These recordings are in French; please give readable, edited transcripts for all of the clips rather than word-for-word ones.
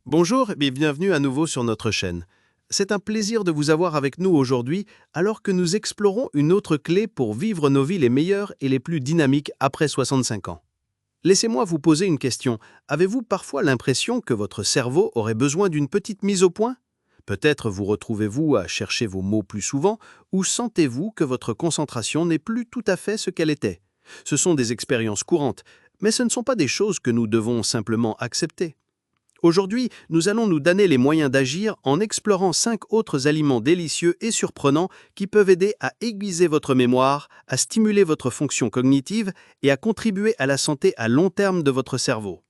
Bonjour et bienvenue à nouveau sur notre chaîne. C'est un plaisir de vous avoir avec nous aujourd'hui alors que nous explorons une autre clé pour vivre nos vies les meilleures et les plus dynamiques après 65 ans. Laissez-moi vous poser une question. Avez-vous parfois l'impression que votre cerveau aurait besoin d'une petite mise au point? Peut-être vous retrouvez-vous à chercher vos mots plus souvent ou sentez-vous que votre concentration n'est plus tout à fait ce qu'elle était. Ce sont des expériences courantes, mais ce ne sont pas des choses que nous devons simplement accepter. Aujourd'hui, nous allons nous donner les moyens d'agir en explorant 5 autres aliments délicieux et surprenants qui peuvent aider à aiguiser votre mémoire, à stimuler votre fonction cognitive et à contribuer à la santé à long terme de votre cerveau.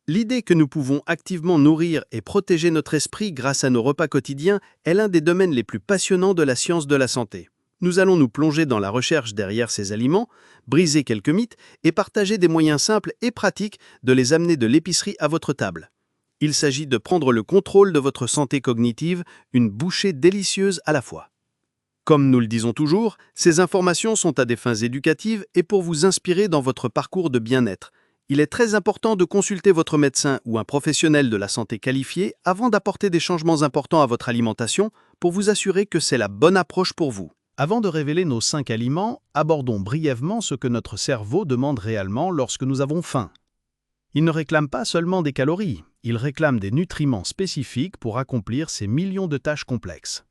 L'idée que nous pouvons activement nourrir et protéger notre esprit grâce à nos repas quotidiens est l'un des domaines les plus passionnants de la science de la santé. Nous allons nous plonger dans la recherche derrière ces aliments, briser quelques mythes et partager des moyens simples et pratiques de les amener de l'épicerie à votre table. Il s'agit de prendre le contrôle de votre santé cognitive, une bouchée délicieuse à la fois. Comme nous le disons toujours, ces informations sont à des fins éducatives et pour vous inspirer dans votre parcours de bien-être. Il est très important de consulter votre médecin ou un professionnel de la santé qualifié avant d'apporter des changements importants à votre alimentation pour vous assurer que c'est la bonne approche pour vous. Avant de révéler nos 5 aliments, abordons brièvement ce que notre cerveau demande réellement lorsque nous avons faim. Il ne réclame pas seulement des calories, il réclame des nutriments spécifiques pour accomplir ces millions de tâches complexes.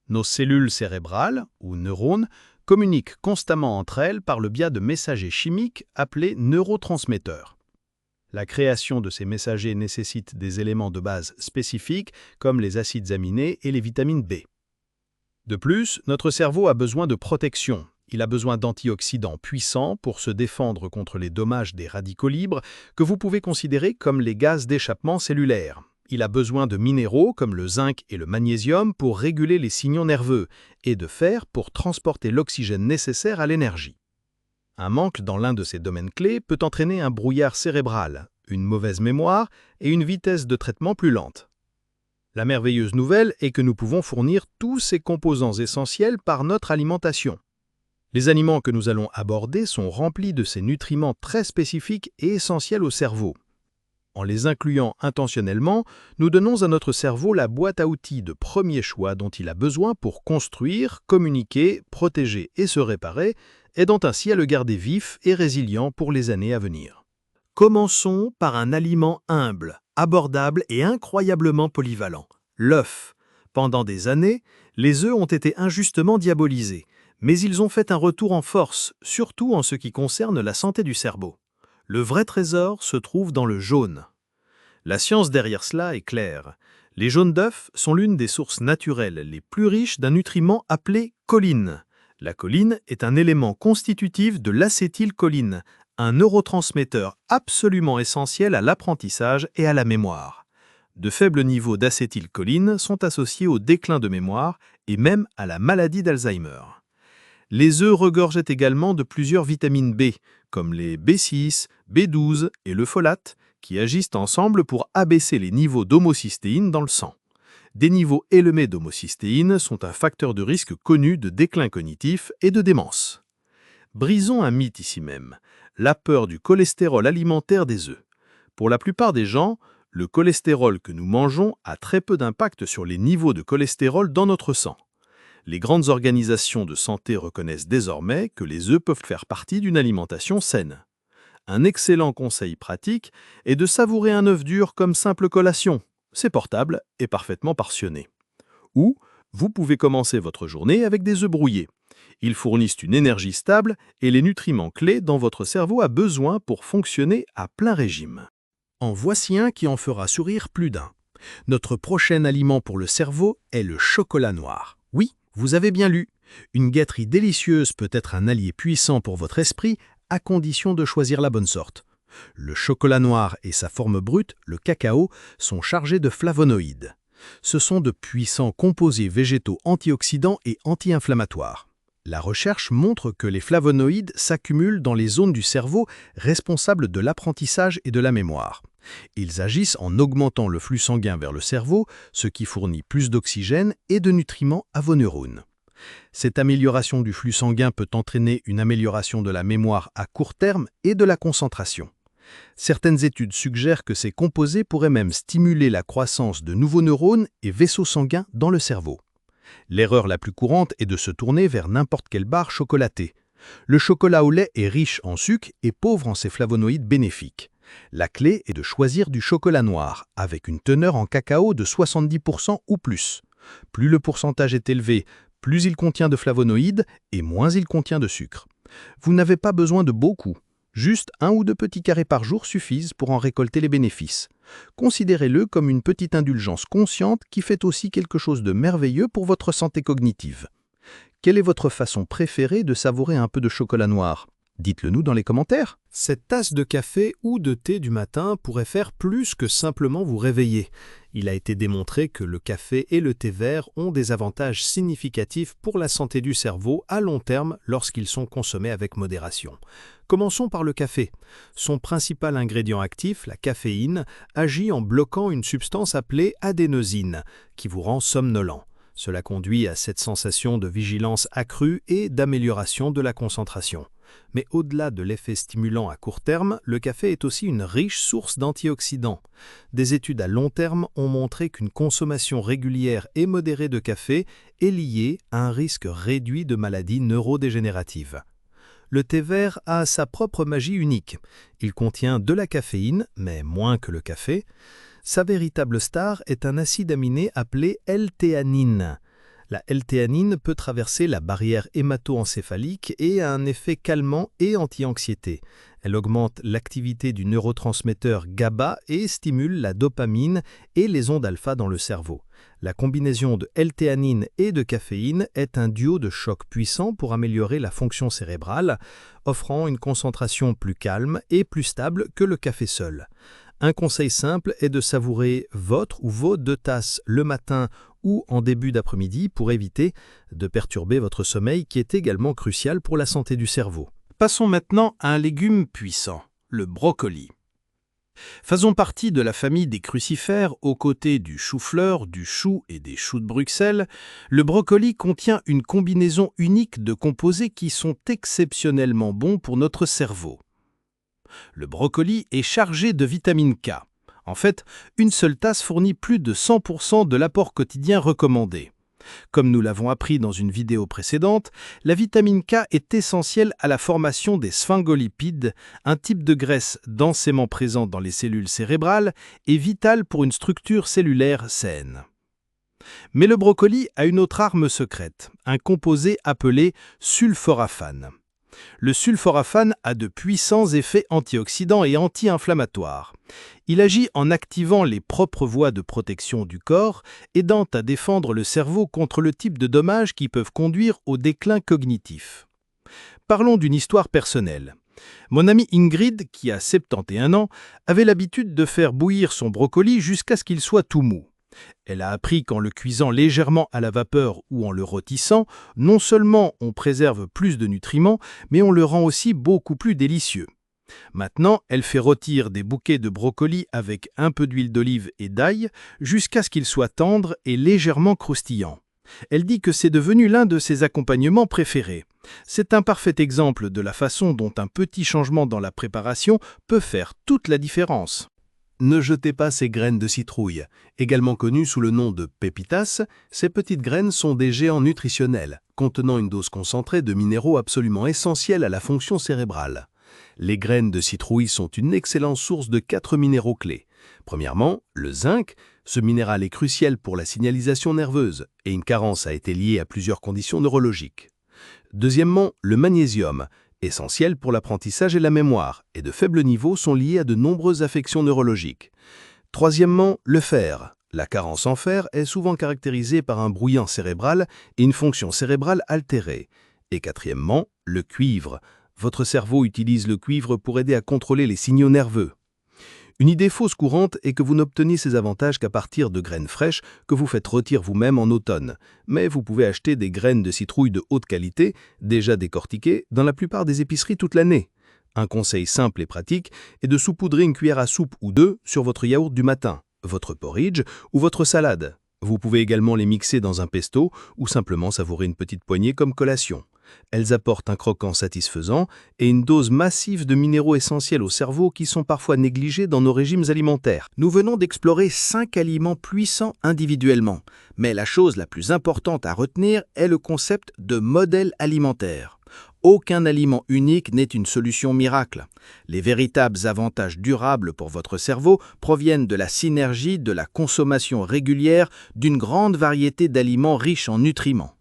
Nos cellules cérébrales, ou neurones, communiquent constamment entre elles par le biais de messagers chimiques appelés neurotransmetteurs. La création de ces messagers nécessite des éléments de base spécifiques comme les acides aminés et les vitamines B. De plus, notre cerveau a besoin de protection. Il a besoin d'antioxydants puissants pour se défendre contre les dommages des radicaux libres que vous pouvez considérer comme les gaz d'échappement cellulaire. Il a besoin de minéraux comme le zinc et le magnésium pour réguler les signaux nerveux et de fer pour transporter l'oxygène nécessaire à l'énergie. Un manque dans l'un de ces domaines clés peut entraîner un brouillard cérébral, une mauvaise mémoire et une vitesse de traitement plus lente. La merveilleuse nouvelle est que nous pouvons fournir tous ces composants essentiels par notre alimentation. Les aliments que nous allons aborder sont remplis de ces nutriments très spécifiques et essentiels au cerveau. En les incluant intentionnellement, nous donnons à notre cerveau la boîte à outils de premier choix dont il a besoin pour construire, communiquer, protéger et se réparer, aidant ainsi à le garder vif et résilient pour les années à venir. Commençons par un aliment humble, abordable et incroyablement polyvalent, l'œuf. Pendant des années, les œufs ont été injustement diabolisés. Mais ils ont fait un retour en force, surtout en ce qui concerne la santé du cerveau. Le vrai trésor se trouve dans le jaune. La science derrière cela est claire. Les jaunes d'œufs sont l'une des sources naturelles les plus riches d'un nutriment appelé choline. La choline est un élément constitutif de l'acétylcholine, un neurotransmetteur absolument essentiel à l'apprentissage et à la mémoire. De faibles niveaux d'acétylcholine sont associés au déclin de mémoire et même à la maladie d'Alzheimer. Les œufs regorgeaient également de plusieurs vitamines B, comme les B6, B12 et le folate, qui agissent ensemble pour abaisser les niveaux d'homocystéine dans le sang. Des niveaux élevés d'homocystéine sont un facteur de risque connu de déclin cognitif et de démence. Brisons un mythe ici même, la peur du cholestérol alimentaire des œufs. Pour la plupart des gens, le cholestérol que nous mangeons a très peu d'impact sur les niveaux de cholestérol dans notre sang. Les grandes organisations de santé reconnaissent désormais que les œufs peuvent faire partie d'une alimentation saine. Un excellent conseil pratique est de savourer un œuf dur comme simple collation. C'est portable et parfaitement portionné. Ou, vous pouvez commencer votre journée avec des œufs brouillés. Ils fournissent une énergie stable et les nutriments clés dont votre cerveau a besoin pour fonctionner à plein régime. En voici un qui en fera sourire plus d'un. Notre prochain aliment pour le cerveau est le chocolat noir. Oui, vous avez bien lu. Une gâterie délicieuse peut être un allié puissant pour votre esprit, à condition de choisir la bonne sorte. Le chocolat noir et sa forme brute, le cacao, sont chargés de flavonoïdes. Ce sont de puissants composés végétaux antioxydants et anti-inflammatoires. La recherche montre que les flavonoïdes s'accumulent dans les zones du cerveau responsables de l'apprentissage et de la mémoire. Ils agissent en augmentant le flux sanguin vers le cerveau, ce qui fournit plus d'oxygène et de nutriments à vos neurones. Cette amélioration du flux sanguin peut entraîner une amélioration de la mémoire à court terme et de la concentration. Certaines études suggèrent que ces composés pourraient même stimuler la croissance de nouveaux neurones et vaisseaux sanguins dans le cerveau. L'erreur la plus courante est de se tourner vers n'importe quelle barre chocolatée. Le chocolat au lait est riche en sucre et pauvre en ces flavonoïdes bénéfiques. La clé est de choisir du chocolat noir, avec une teneur en cacao de 70% ou plus. Plus le pourcentage est élevé, plus il contient de flavonoïdes et moins il contient de sucre. Vous n'avez pas besoin de beaucoup. Juste 1 ou 2 petits carrés par jour suffisent pour en récolter les bénéfices. Considérez-le comme une petite indulgence consciente qui fait aussi quelque chose de merveilleux pour votre santé cognitive. Quelle est votre façon préférée de savourer un peu de chocolat noir? Dites-le nous dans les commentaires. Cette tasse de café ou de thé du matin pourrait faire plus que simplement vous réveiller. Il a été démontré que le café et le thé vert ont des avantages significatifs pour la santé du cerveau à long terme lorsqu'ils sont consommés avec modération. Commençons par le café. Son principal ingrédient actif, la caféine, agit en bloquant une substance appelée adénosine, qui vous rend somnolent. Cela conduit à cette sensation de vigilance accrue et d'amélioration de la concentration. Mais au-delà de l'effet stimulant à court terme, le café est aussi une riche source d'antioxydants. Des études à long terme ont montré qu'une consommation régulière et modérée de café est liée à un risque réduit de maladies neurodégénératives. Le thé vert a sa propre magie unique. Il contient de la caféine, mais moins que le café. Sa véritable star est un acide aminé appelé L-théanine. La L-théanine peut traverser la barrière hémato-encéphalique et a un effet calmant et anti-anxiété. Elle augmente l'activité du neurotransmetteur GABA et stimule la dopamine et les ondes alpha dans le cerveau. La combinaison de L-théanine et de caféine est un duo de choc puissant pour améliorer la fonction cérébrale, offrant une concentration plus calme et plus stable que le café seul. Un conseil simple est de savourer votre ou vos 2 tasses le matin ou en début d'après-midi pour éviter de perturber votre sommeil qui est également crucial pour la santé du cerveau. Passons maintenant à un légume puissant, le brocoli. Faisons partie de la famille des crucifères aux côtés du chou-fleur, du chou et des choux de Bruxelles. Le brocoli contient une combinaison unique de composés qui sont exceptionnellement bons pour notre cerveau. Le brocoli est chargé de vitamine K. En fait, une seule tasse fournit plus de 100% de l'apport quotidien recommandé. Comme nous l'avons appris dans une vidéo précédente, la vitamine K est essentielle à la formation des sphingolipides, un type de graisse densément présente dans les cellules cérébrales et vitale pour une structure cellulaire saine. Mais le brocoli a une autre arme secrète, un composé appelé sulforaphane. Le sulforaphane a de puissants effets antioxydants et anti-inflammatoires. Il agit en activant les propres voies de protection du corps, aidant à défendre le cerveau contre le type de dommages qui peuvent conduire au déclin cognitif. Parlons d'une histoire personnelle. Mon amie Ingrid, qui a 71 ans, avait l'habitude de faire bouillir son brocoli jusqu'à ce qu'il soit tout mou. Elle a appris qu'en le cuisant légèrement à la vapeur ou en le rôtissant, non seulement on préserve plus de nutriments, mais on le rend aussi beaucoup plus délicieux. Maintenant, elle fait rôtir des bouquets de brocolis avec un peu d'huile d'olive et d'ail jusqu'à ce qu'ils soient tendres et légèrement croustillants. Elle dit que c'est devenu l'un de ses accompagnements préférés. C'est un parfait exemple de la façon dont un petit changement dans la préparation peut faire toute la différence. Ne jetez pas ces graines de citrouille. Également connues sous le nom de pépitas, ces petites graines sont des géants nutritionnels, contenant une dose concentrée de minéraux absolument essentiels à la fonction cérébrale. Les graines de citrouille sont une excellente source de 4 minéraux clés. Premièrement, le zinc. Ce minéral est crucial pour la signalisation nerveuse et une carence a été liée à plusieurs conditions neurologiques. Deuxièmement, le magnésium, essentiel pour l'apprentissage et la mémoire, et de faibles niveaux sont liés à de nombreuses affections neurologiques. Troisièmement, le fer. La carence en fer est souvent caractérisée par un brouillon cérébral et une fonction cérébrale altérée. Et quatrièmement, le cuivre. Votre cerveau utilise le cuivre pour aider à contrôler les signaux nerveux. Une idée fausse courante est que vous n'obtenez ces avantages qu'à partir de graines fraîches que vous faites rôtir vous-même en automne. Mais vous pouvez acheter des graines de citrouille de haute qualité, déjà décortiquées, dans la plupart des épiceries toute l'année. Un conseil simple et pratique est de saupoudrer une cuillère à soupe ou 2 sur votre yaourt du matin, votre porridge ou votre salade. Vous pouvez également les mixer dans un pesto ou simplement savourer une petite poignée comme collation. Elles apportent un croquant satisfaisant et une dose massive de minéraux essentiels au cerveau qui sont parfois négligés dans nos régimes alimentaires. Nous venons d'explorer 5 aliments puissants individuellement, mais la chose la plus importante à retenir est le concept de modèle alimentaire. Aucun aliment unique n'est une solution miracle. Les véritables avantages durables pour votre cerveau proviennent de la synergie de la consommation régulière d'une grande variété d'aliments riches en nutriments.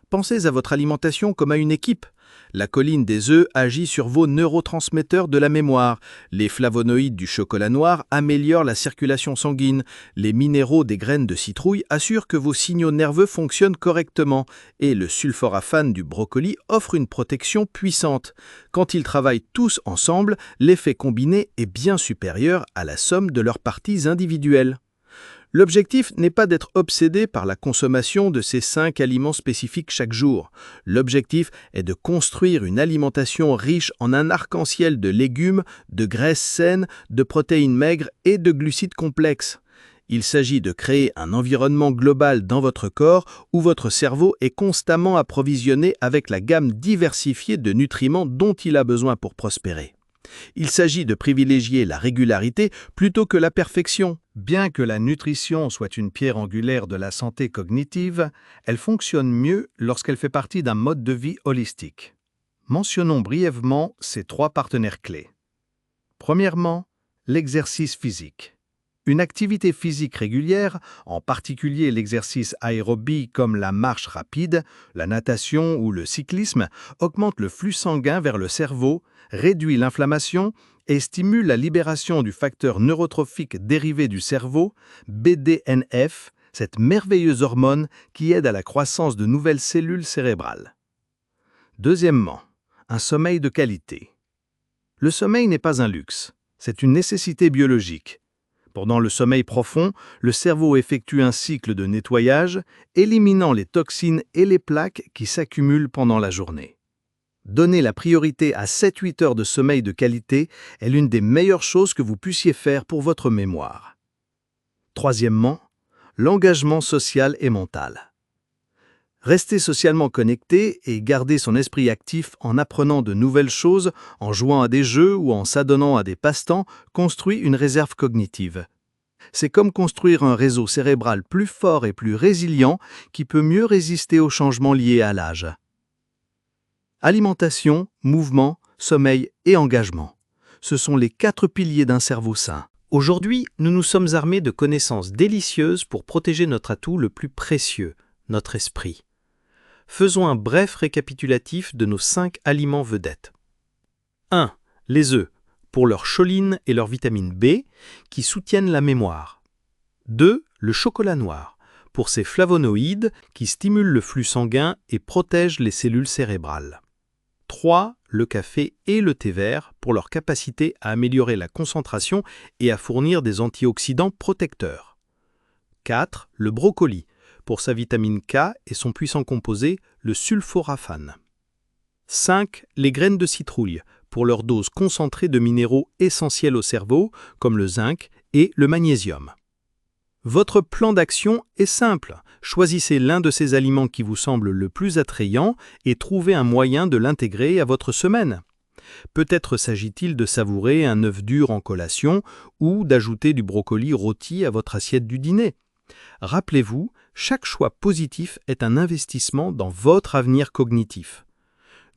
Pensez à votre alimentation comme à une équipe. La colline des œufs agit sur vos neurotransmetteurs de la mémoire. Les flavonoïdes du chocolat noir améliorent la circulation sanguine. Les minéraux des graines de citrouille assurent que vos signaux nerveux fonctionnent correctement. Et le sulforaphane du brocoli offre une protection puissante. Quand ils travaillent tous ensemble, l'effet combiné est bien supérieur à la somme de leurs parties individuelles. L'objectif n'est pas d'être obsédé par la consommation de ces 5 aliments spécifiques chaque jour. L'objectif est de construire une alimentation riche en un arc-en-ciel de légumes, de graisses saines, de protéines maigres et de glucides complexes. Il s'agit de créer un environnement global dans votre corps où votre cerveau est constamment approvisionné avec la gamme diversifiée de nutriments dont il a besoin pour prospérer. Il s'agit de privilégier la régularité plutôt que la perfection. Bien que la nutrition soit une pierre angulaire de la santé cognitive, elle fonctionne mieux lorsqu'elle fait partie d'un mode de vie holistique. Mentionnons brièvement ces 3 partenaires clés. Premièrement, l'exercice physique. Une activité physique régulière, en particulier l'exercice aérobie comme la marche rapide, la natation ou le cyclisme, augmente le flux sanguin vers le cerveau, réduit l'inflammation et stimule la libération du facteur neurotrophique dérivé du cerveau, BDNF, cette merveilleuse hormone qui aide à la croissance de nouvelles cellules cérébrales. Deuxièmement, un sommeil de qualité. Le sommeil n'est pas un luxe, c'est une nécessité biologique. Pendant le sommeil profond, le cerveau effectue un cycle de nettoyage, éliminant les toxines et les plaques qui s'accumulent pendant la journée. Donner la priorité à 7-8 heures de sommeil de qualité est l'une des meilleures choses que vous puissiez faire pour votre mémoire. Troisièmement, l'engagement social et mental. Rester socialement connecté et garder son esprit actif en apprenant de nouvelles choses, en jouant à des jeux ou en s'adonnant à des passe-temps construit une réserve cognitive. C'est comme construire un réseau cérébral plus fort et plus résilient qui peut mieux résister aux changements liés à l'âge. Alimentation, mouvement, sommeil et engagement. Ce sont les 4 piliers d'un cerveau sain. Aujourd'hui, nous nous sommes armés de connaissances délicieuses pour protéger notre atout le plus précieux, notre esprit. Faisons un bref récapitulatif de nos 5 aliments vedettes. 1. Les œufs, pour leur choline et leur vitamine B, qui soutiennent la mémoire. 2. Le chocolat noir, pour ses flavonoïdes qui stimulent le flux sanguin et protègent les cellules cérébrales. 3. Le café et le thé vert, pour leur capacité à améliorer la concentration et à fournir des antioxydants protecteurs. 4. Le brocoli, pour sa vitamine K et son puissant composé, le sulforaphane. 5. Les graines de citrouille, pour leur dose concentrée de minéraux essentiels au cerveau, comme le zinc et le magnésium. Votre plan d'action est simple. Choisissez l'un de ces aliments qui vous semble le plus attrayant et trouvez un moyen de l'intégrer à votre semaine. Peut-être s'agit-il de savourer un œuf dur en collation ou d'ajouter du brocoli rôti à votre assiette du dîner. Rappelez-vous, chaque choix positif est un investissement dans votre avenir cognitif.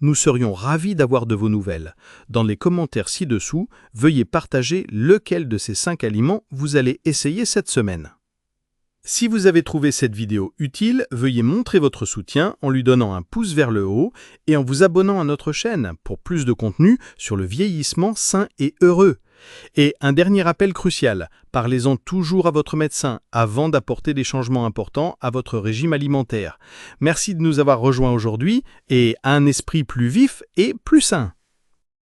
Nous serions ravis d'avoir de vos nouvelles. Dans les commentaires ci-dessous, veuillez partager lequel de ces 5 aliments vous allez essayer cette semaine. Si vous avez trouvé cette vidéo utile, veuillez montrer votre soutien en lui donnant un pouce vers le haut et en vous abonnant à notre chaîne pour plus de contenu sur le vieillissement sain et heureux. Et un dernier rappel crucial, parlez-en toujours à votre médecin avant d'apporter des changements importants à votre régime alimentaire. Merci de nous avoir rejoints aujourd'hui et à un esprit plus vif et plus sain.